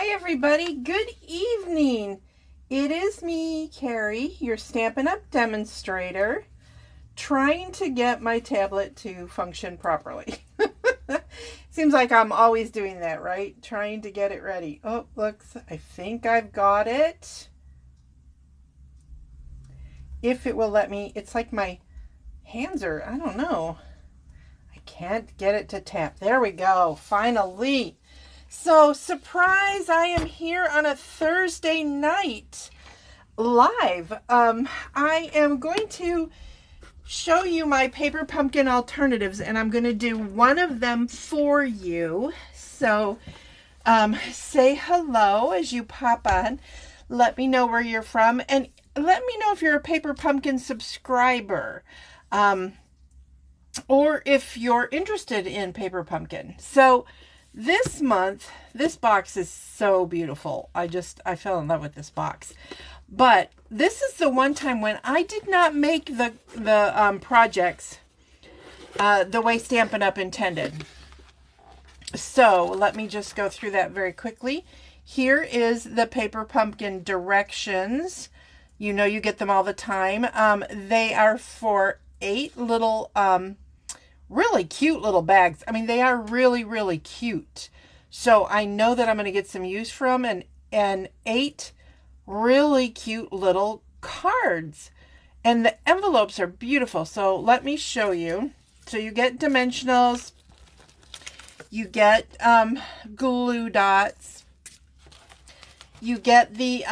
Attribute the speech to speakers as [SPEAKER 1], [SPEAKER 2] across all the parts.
[SPEAKER 1] Hi everybody, good evening. It is me, Carrie, your Stampin' Up! Demonstrator, trying to get my tablet to function properly. Seems like I'm always doing that, right? Trying to get it ready. Oh, looks, I think I've got it. If it will let me, it's like my hands are, I don't know. I can't get it to tap. There we go, finally. So, surprise, I am here on a Thursday night live. I am going to show you my paper pumpkin alternatives, and I'm going to do one of them for you. So, say hello as you pop on. Let me know where you're from, and let me know if you're a paper pumpkin subscriber. Or if you're interested in paper pumpkin. So, this month, this box is so beautiful. I fell in love with this box. But this is the one time when I did not make the projects the way Stampin' Up! Intended. So let me just go through that very quickly. Here is the paper pumpkin directions. You know you get them all the time. They are for 8 little really cute little bags. I mean, they are really, really cute. So I know that I'm going to get some use from and 8 really cute little cards. And the envelopes are beautiful. So let me show you. So you get dimensionals. You get glue dots. You get the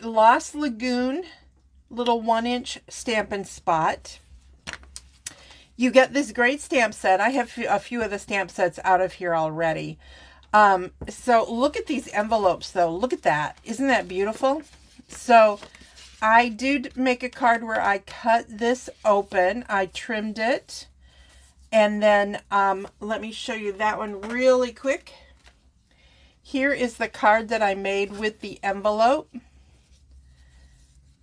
[SPEAKER 1] Lost Lagoon little 1-inch Stampin' Spot. You get this great stamp set. I have a few of the stamp sets out of here already. So look at these envelopes though. Look at that. Isn't that beautiful? So I did make a card where I cut this open. I trimmed it. And then let me show you that one really quick. Here is the card that I made with the envelope.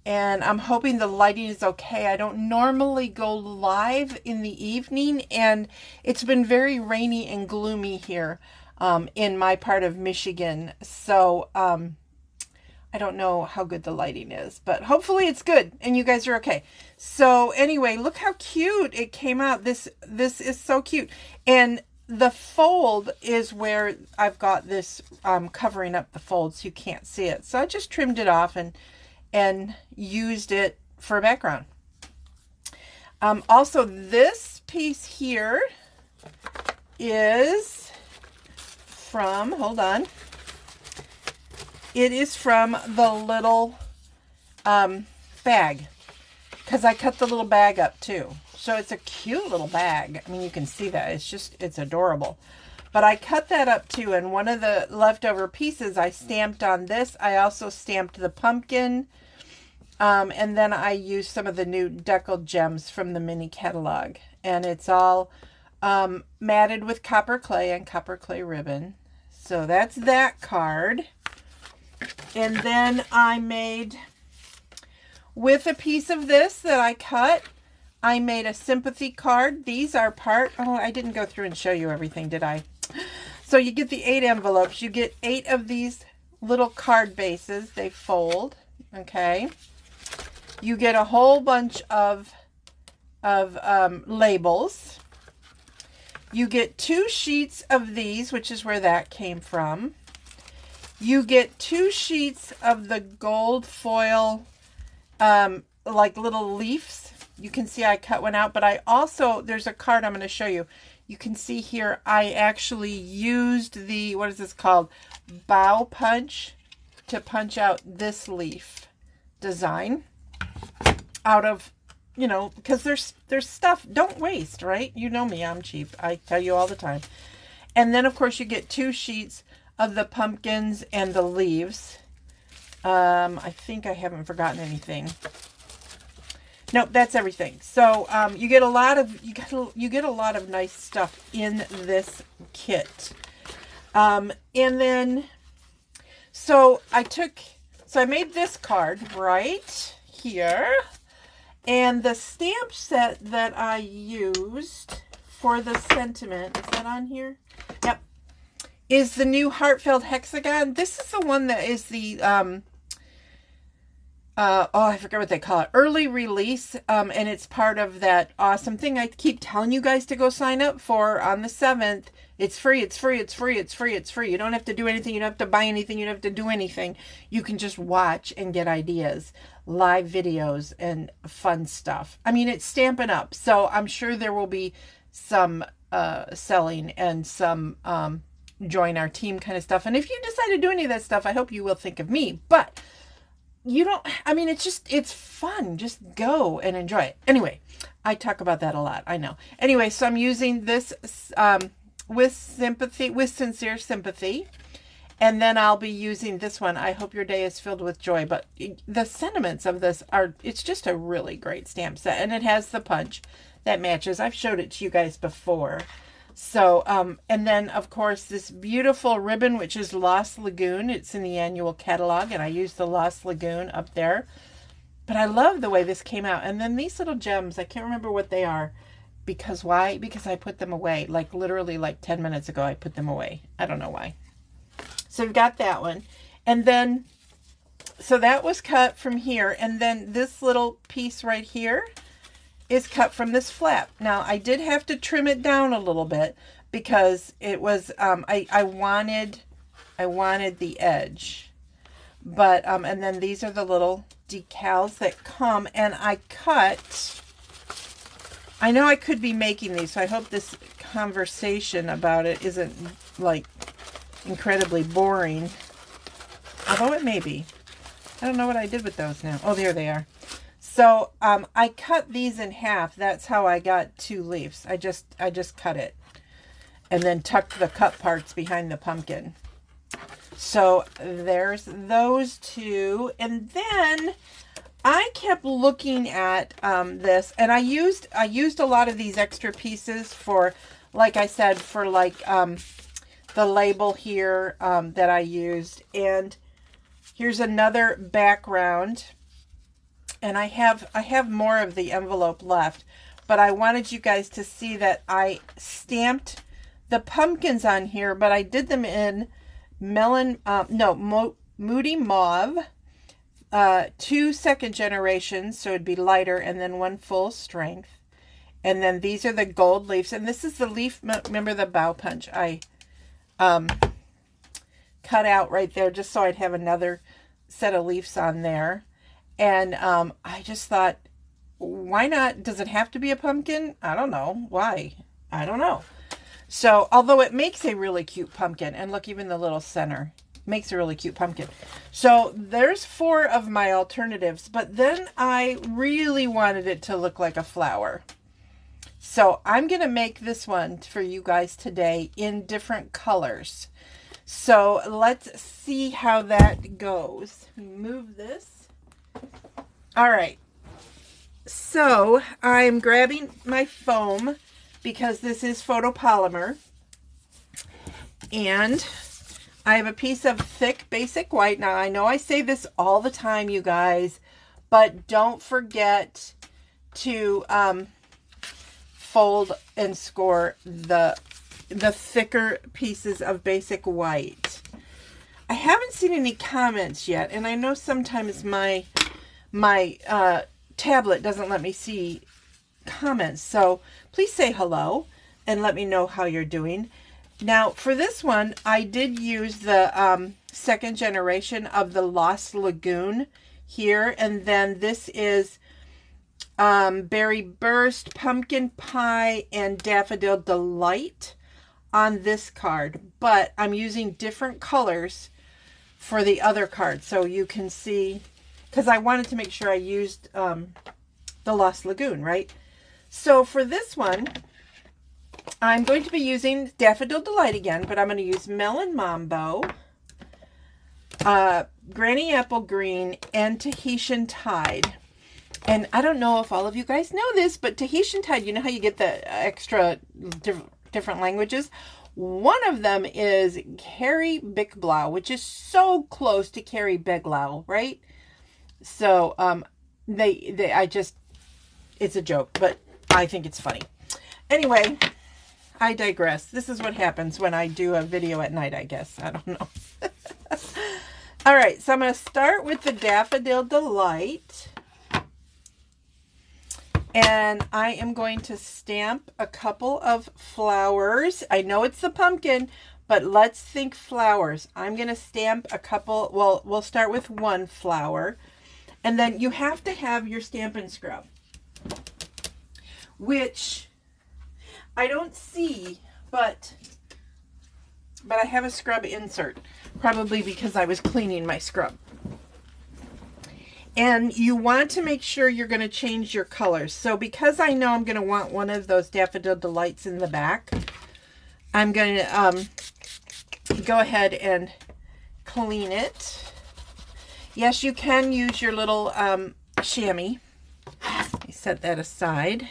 [SPEAKER 1] And I'm hoping the lighting is okay. I don't normally go live in the evening, and it's been very rainy and gloomy here in my part of Michigan. So I don't know how good the lighting is, but hopefully it's good and you guys are okay. So anyway, look how cute it came out. This is so cute. And the fold is where I've got this covering up the fold so you can't see it. So I just trimmed it off and used it for a background. Also, this piece here is from, hold on, it is from the little bag, because I cut the little bag up too. So it's a cute little bag. I mean, you can see that. It's adorable. But I cut that up too, and one of the leftover pieces I stamped on this. I also stamped the pumpkin. And then I used some of the new decal gems from the mini catalog. And it's all matted with copper clay and copper clay ribbon. So that's that card. And then I made, with a piece of this that I cut, I made a sympathy card. These are I didn't go through and show you everything, did I? So you get the 8 envelopes. You get 8 of these little card bases. They fold, okay? You get a whole bunch of labels. You get 2 sheets of these, which is where that came from. You get 2 sheets of the gold foil, like little leaves. You can see I cut one out, but I also, there's a card I'm going to show you. You can see here I actually used the, what is this called? Bow punch to punch out this leaf design. Out of, you know, because there's stuff, don't waste, right? You know me, I'm cheap. I tell you all the time. And then, of course, you get 2 sheets of the pumpkins and the leaves. I think I haven't forgotten anything. Nope, that's everything. So you get a lot of you get a lot of nice stuff in this kit. And then, so I made this card right here. And the stamp set that I used for the sentiment, is that on here? Yep. is the new Heartfelt Hexagon. This is the one that is the, oh, I forget what they call it, early release, and it's part of that awesome thing I keep telling you guys to go sign up for on the 7th. It's free, it's free, it's free, it's free, it's free. You don't have to do anything, you don't have to buy anything, you don't have to do anything. You can just watch and get ideas, live videos, and fun stuff. I mean, it's Stampin' Up, so I'm sure there will be some selling and some join our team kind of stuff. And if you decide to do any of that stuff, I hope you will think of me. But you don't, I mean, it's fun. Just go and enjoy it. Anyway, I talk about that a lot, I know. Anyway, so I'm using this with sincere sympathy. And then I'll be using this one, I hope your day is filled with joy. But the sentiments of this are, it's just a really great stamp set. And it has the punch that matches. I've showed it to you guys before. So, and then, of course, this beautiful ribbon, which is Lost Lagoon. It's in the annual catalog, and I used the Lost Lagoon up there. But I love the way this came out. And then these little gems, I can't remember what they are. Because why? Because I put them away. Like, literally, like 10 minutes ago, I put them away. I don't know why. So we've got that one. And then, so that was cut from here. And then this little piece right here is cut from this flap. Now, I did have to trim it down a little bit because it was, I wanted the edge. But, and then these are the little decals that come, and I cut, I know I could be making these, so I hope this conversation about it isn't, like, incredibly boring. Although it may be. I don't know what I did with those now. Oh, there they are. So I cut these in half. That's how I got 2 leaves. I just cut it and then tucked the cut parts behind the pumpkin. So there's those 2. And then I kept looking at this, and I used a lot of these extra pieces for, like I said, for like the label here that I used. And here's another background. And I have more of the envelope left, but I wanted you guys to see that I stamped the pumpkins on here, but I did them in Moody Mauve, 2 second generations, so it'd be lighter, and then 1 full strength. And then these are the gold leaves, and this is the leaf, remember the bow punch I cut out right there just so I'd have another set of leaves on there. And I just thought, why not? Does it have to be a pumpkin? I don't know. Why? I don't know. So, although it makes a really cute pumpkin. And look, even the little center makes a really cute pumpkin. So, there's 4 of my alternatives. But then I really wanted it to look like a flower. So, I'm going to make this one for you guys today in different colors. So, let's see how that goes. Move this. All right, so I'm grabbing my foam because this is photopolymer, and I have a piece of thick basic white. Now, I know I say this all the time, you guys, but don't forget to fold and score the thicker pieces of basic white. I haven't seen any comments yet, and I know sometimes my tablet doesn't let me see comments, so please say hello and let me know how you're doing. Now, for this one, I did use the 2nd generation of the Lost Lagoon here, and then this is Berry Burst, Pumpkin Pie, and Daffodil Delight on this card, but I'm using different colors for the other card, so you can see, because I wanted to make sure I used the Lost Lagoon, right? So for this one, I'm going to be using Daffodil Delight again, but I'm going to use Melon Mambo, Granny Apple Green, and Tahitian Tide. And I don't know if all of you guys know this, but Tahitian Tide, you know how you get the extra different languages? One of them is Carrie Bickblau, which is so close to Carrie Beglau, right? So, it's a joke, but I think it's funny. Anyway, I digress. This is what happens when I do a video at night, I guess. I don't know. All right, so I'm going to start with the Daffodil Delight. And I am going to stamp a couple of flowers. I know it's the pumpkin, but let's think flowers. I'm going to stamp a couple. Well, we'll start with one flower. And then you have to have your Stampin' Scrub, which I don't see, but I have a scrub insert, probably because I was cleaning my scrub. And you want to make sure you're going to change your colors. So because I know I'm going to want one of those Daffodil Delights in the back, I'm going to go ahead and clean it. Yes, you can use your little chamois. I set that aside.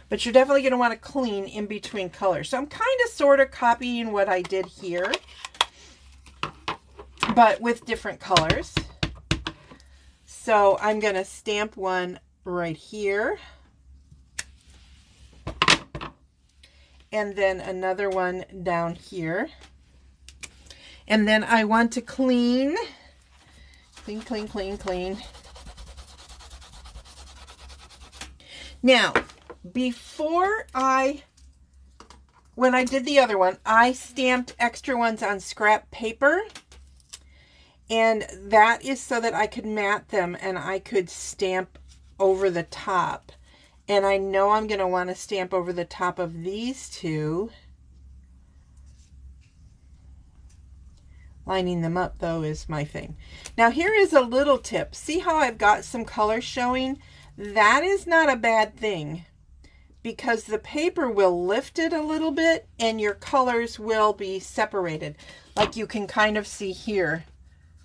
[SPEAKER 1] But you're definitely going to want to clean in between colors. So I'm kind of sort of copying what I did here, but with different colors. So I'm going to stamp one right here. And then another one down here. And then I want to clean. Clean, clean, clean, clean. Now, when I did the other one, I stamped extra ones on scrap paper. And that is so that I could mat them and I could stamp over the top. And I know I'm going to want to stamp over the top of these two. Lining them up, though, is my thing. Now, here is a little tip. See how I've got some color showing? That is not a bad thing, because the paper will lift it a little bit and your colors will be separated. Like you can kind of see here.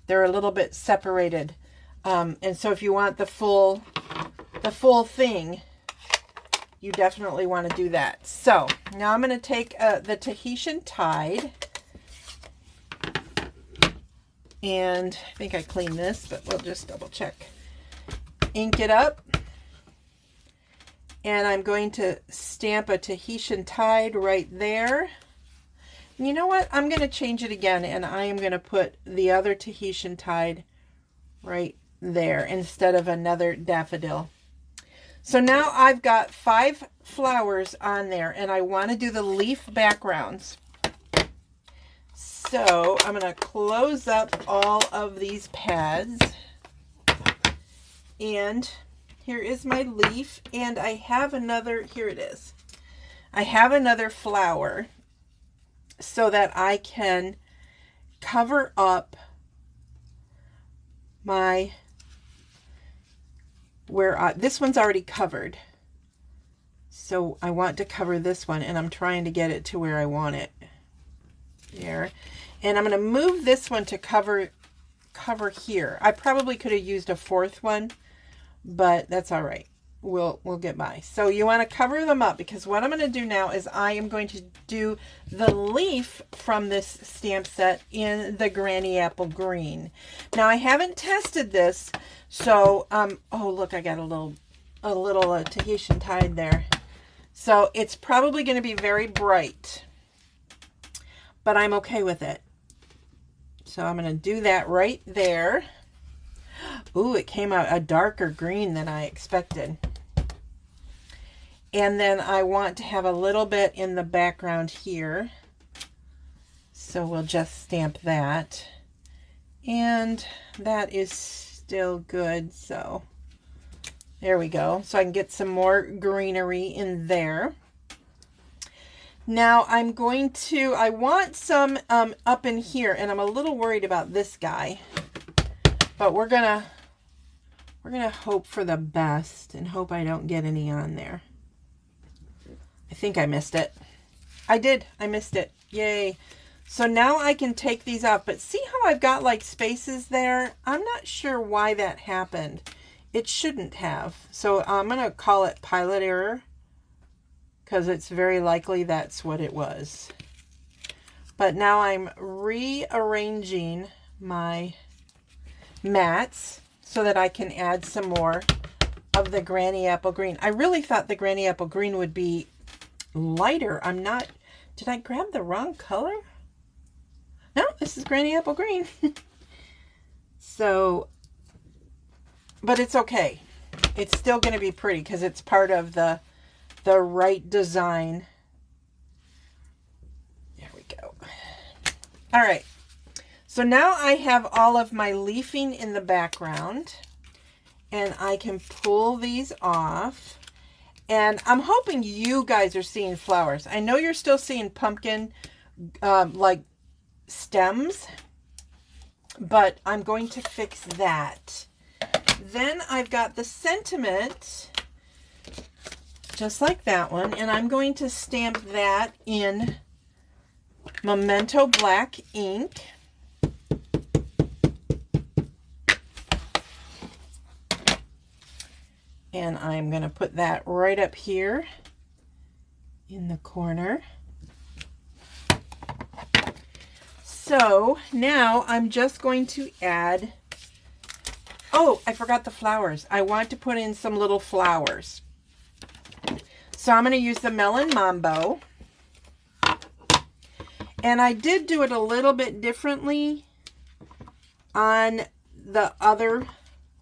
[SPEAKER 1] They're a little bit separated. And so if you want the full thing, you definitely want to do that. So now I'm going to take the Tahitian Tide. And I think I cleaned this, but we'll just double check. Ink it up. And I'm going to stamp a Tahitian Tide right there. And you know what? I'm going to change it again, and I am going to put the other Tahitian Tide right there instead of another daffodil. So now I've got 5 flowers on there, and I want to do the leaf backgrounds. So I'm going to close up all of these pads. And here is my leaf, and I have another, here it is. I have another flower so that I can cover up my, this one's already covered. So I want to cover this one, and I'm trying to get it to where I want it. There. And I'm going to move this one to cover here. I probably could have used a 4th one, but that's all right. We'll get by. So you want to cover them up, because what I'm going to do now is I am going to do the leaf from this stamp set in the Granny Apple Green. Now I haven't tested this, so oh look, I got a little Tahitian Tide there. So it's probably going to be very bright, but I'm okay with it. So I'm going to do that right there. Ooh, it came out a darker green than I expected. And then I want to have a little bit in the background here. So we'll just stamp that. And that is still good. So there we go. So I can get some more greenery in there. Now I'm going to, I want some up in here, and I'm a little worried about this guy. But we're gonna hope for the best and hope I don't get any on there. I think I missed it. I did. I missed it. Yay. So now I can take these off. But see how I've got like spaces there? I'm not sure why that happened. It shouldn't have. So I'm going to call it pilot error, because it's very likely that's what it was. But now I'm rearranging my mats so that I can add some more of the Granny Apple Green. I really thought the Granny Apple Green would be lighter. I'm not Did I grab the wrong color? No, this is Granny Apple Green. So, but it's okay. It's still going to be pretty because it's part of the right design. There we go. All right. So now I have all of my leafing in the background, and I can pull these off. And I'm hoping you guys are seeing flowers. I know you're still seeing pumpkin like stems, but I'm going to fix that. Then I've got the sentiment, just like that one, and I'm going to stamp that in Memento black ink. And I'm going to put that right up here in the corner. So now I'm just going to add, oh, I forgot the flowers. I want to put in some little flowers. So I'm going to use the Melon Mambo. And I did do it a little bit differently on the other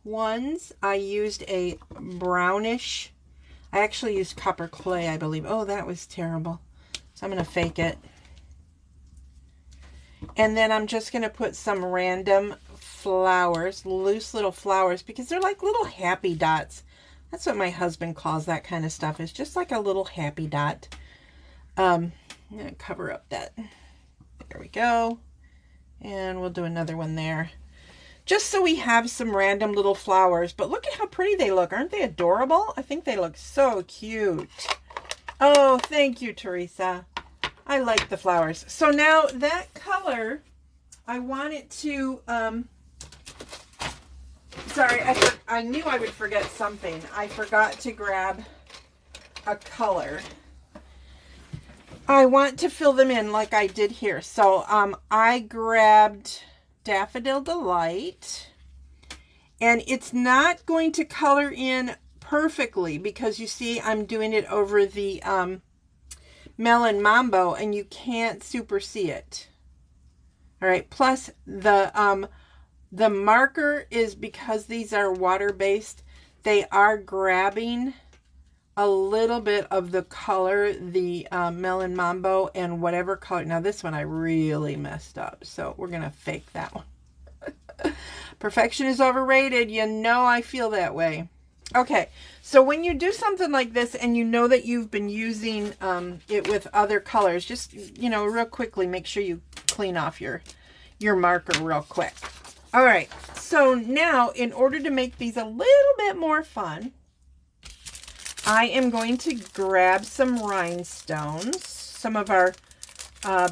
[SPEAKER 1] ones. I used a brownish, I actually used copper clay, I believe. Oh, that was terrible. So I'm going to fake it. And then I'm just going to put some random flowers, loose little flowers, because they're like little happy dots. That's what my husband calls that kind of stuff. It's just like a little happy dot. I'm going to cover up that. There we go. And we'll do another one there. Just so we have some random little flowers. But look at how pretty they look. Aren't they adorable? I think they look so cute. Oh, thank you, Teresa. I like the flowers. So now that color, I want it to, sorry, I knew I would forget something. I forgot to grab a color. I want to fill them in like I did here. So I grabbed Daffodil Delight, and it's not going to color in perfectly because you see I'm doing it over the Melon Mambo and you can't super see it. All right, plus the marker is, because these are water-based, they are grabbing a little bit of the color, the Melon Mambo, and whatever color. Now this one I really messed up, so we're gonna fake that one. Perfection is overrated. You know I feel that way. Okay, so when you do something like this and you know that you've been using it with other colors, just, you know, real quickly make sure you clean off your marker real quick. All right, so now in order to make these a little bit more fun, I am going to grab some rhinestones, some of our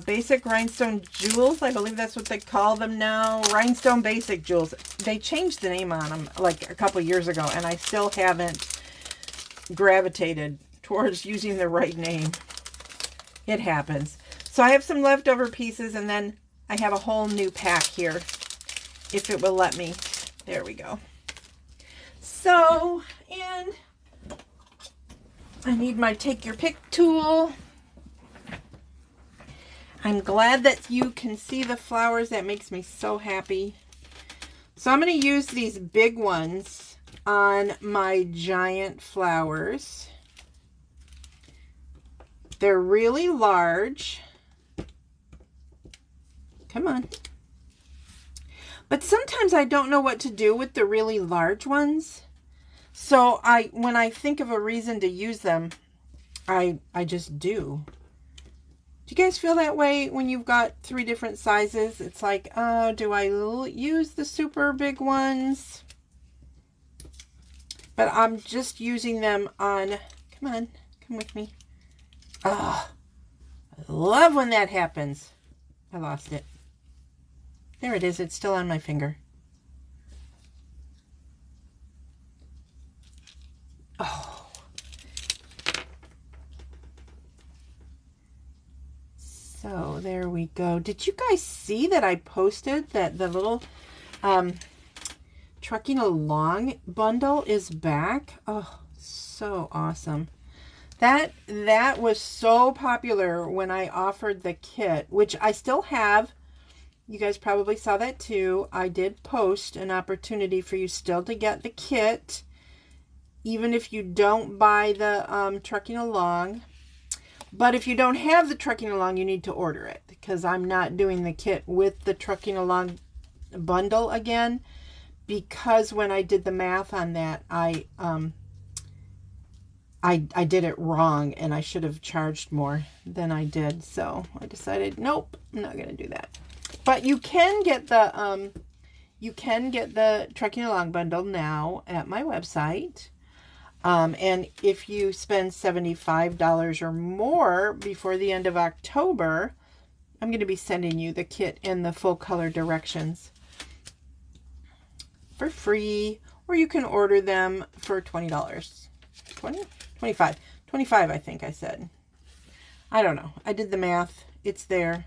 [SPEAKER 1] basic rhinestone jewels. I believe that's what they call them now. Rhinestone basic jewels. They changed the name on them like a couple years ago, and I still haven't gravitated towards using the right name. It happens. So I have some leftover pieces, and then I have a whole new pack here, if it will let me. There we go. So, and I need my take your pick tool. I'm glad that you can see the flowers. That makes me so happy. So I'm going to use these big ones on my giant flowers. They're really large. Come on. But sometimes I don't know what to do with the really large ones. So when I think of a reason to use them, I just do. Do you guys feel that way when you've got 3 different sizes? It's like, oh, do I use the super big ones? But I'm just using them on, come on, come with me. Oh, I love when that happens. I lost it. There it is. It's still on my finger. Oh. So there we go. Did you guys see that I posted that the little Trucking Along bundle is back? Oh, so awesome. That was so popular when I offered the kit, which I still have. You guys probably saw that too. I did post an opportunity for you still to get the kit, even if you don't buy the Trucking Along. But if you don't have the Trucking Along, you need to order it, because I'm not doing the kit with the Trucking Along bundle again, because when I did the math on that, I did it wrong, and I should have charged more than I did. So I decided, nope, I'm not going to do that. But you can get the Trucking Along bundle now at my website. And if you spend $75 or more before the end of October, I'm going to be sending you the kit and the full color directions for free, or you can order them for $20. 20? 25. 25, I think I said. I don't know. I did the math. It's there.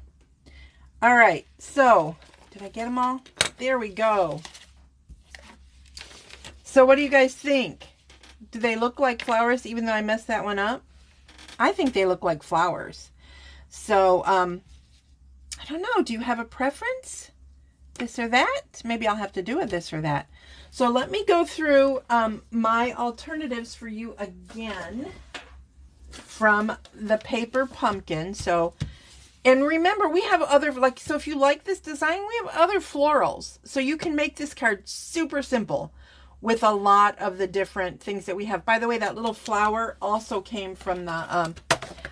[SPEAKER 1] All right. So, did I get them all? There we go. So, what do you guys think? Do they look like flowers even though I messed that one up? I think they look like flowers. So, I don't know. Do you have a preference? This or that? Maybe I'll have to do a this or that. So let me go through my alternatives for you again from the paper pumpkin. So, and remember, we have other, like, so if you like this design, we have other florals. So you can make this card super simple with a lot of the different things that we have. By the way, that little flower also came from the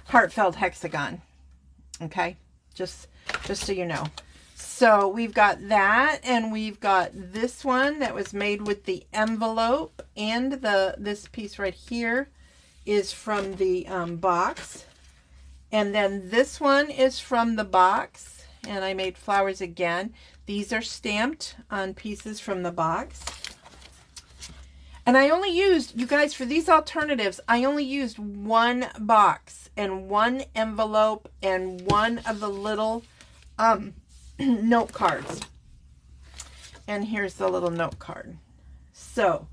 [SPEAKER 1] Heartfelt Hexagon. Okay, just so you know. So we've got that, and we've got this one that was made with the envelope, and this piece right here is from the box. And then this one is from the box, and I made flowers again. These are stamped on pieces from the box. And I only used, you guys, for these alternatives, I only used one box and one envelope and one of the little note cards. And here's the little note card. So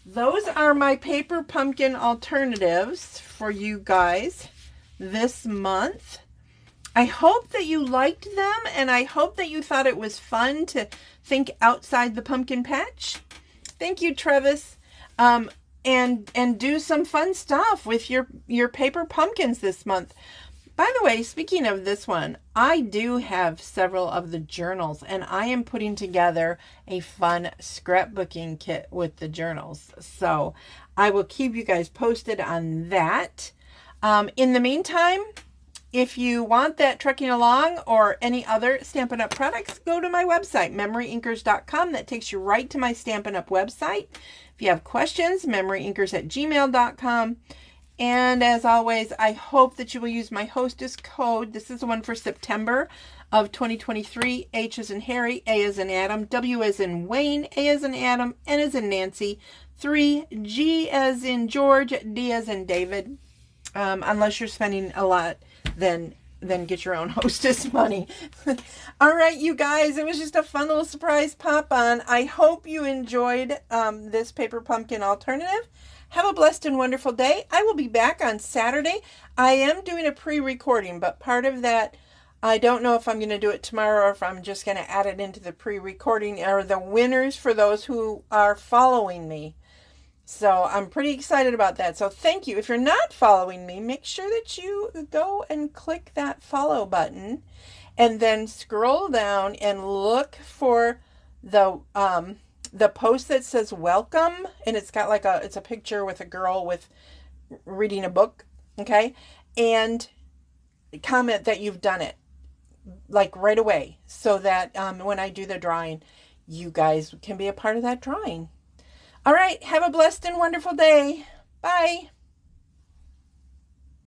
[SPEAKER 1] those are my paper pumpkin alternatives for you guys this month. I hope that you liked them, and I hope that you thought it was fun to think outside the pumpkin patch. Thank you, Travis. And do some fun stuff with your paper pumpkins this month. By the way, speaking of this one, I do have several of the journals, and I am putting together a fun scrapbooking kit with the journals. So I will keep you guys posted on that. In the meantime, if you want that Trucking Along or any other Stampin' Up! Products, go to my website, MemoryInkers.com. That takes you right to my Stampin' Up! Website. If you have questions, MemoryInkers@gmail.com. And as always, I hope that you will use my hostess code. This is the one for September of 2023. H as in Harry, A as in Adam, W as in Wayne, A as in Adam, N as in Nancy, 3, G as in George, D as in David. Unless you're spending a lot, then get your own hostess money. All right, you guys, it was just a fun little surprise pop on. I hope you enjoyed this paper pumpkin alternative. Have a blessed and wonderful day. I will be back on Saturday. I am doing a pre-recording, but part of that, I don't know if I'm going to do it tomorrow or if I'm just going to add it into the pre-recording, or the winners for those who are following me. So I'm pretty excited about that. So thank you. If you're not following me, make sure that you go and click that follow button, and then scroll down and look for the post that says welcome, and it's got like it's a picture with a girl with reading a book, okay? And comment that you've done it, like right away, so that when I do the drawing, you guys can be a part of that drawing. All right, have a blessed and wonderful day. Bye.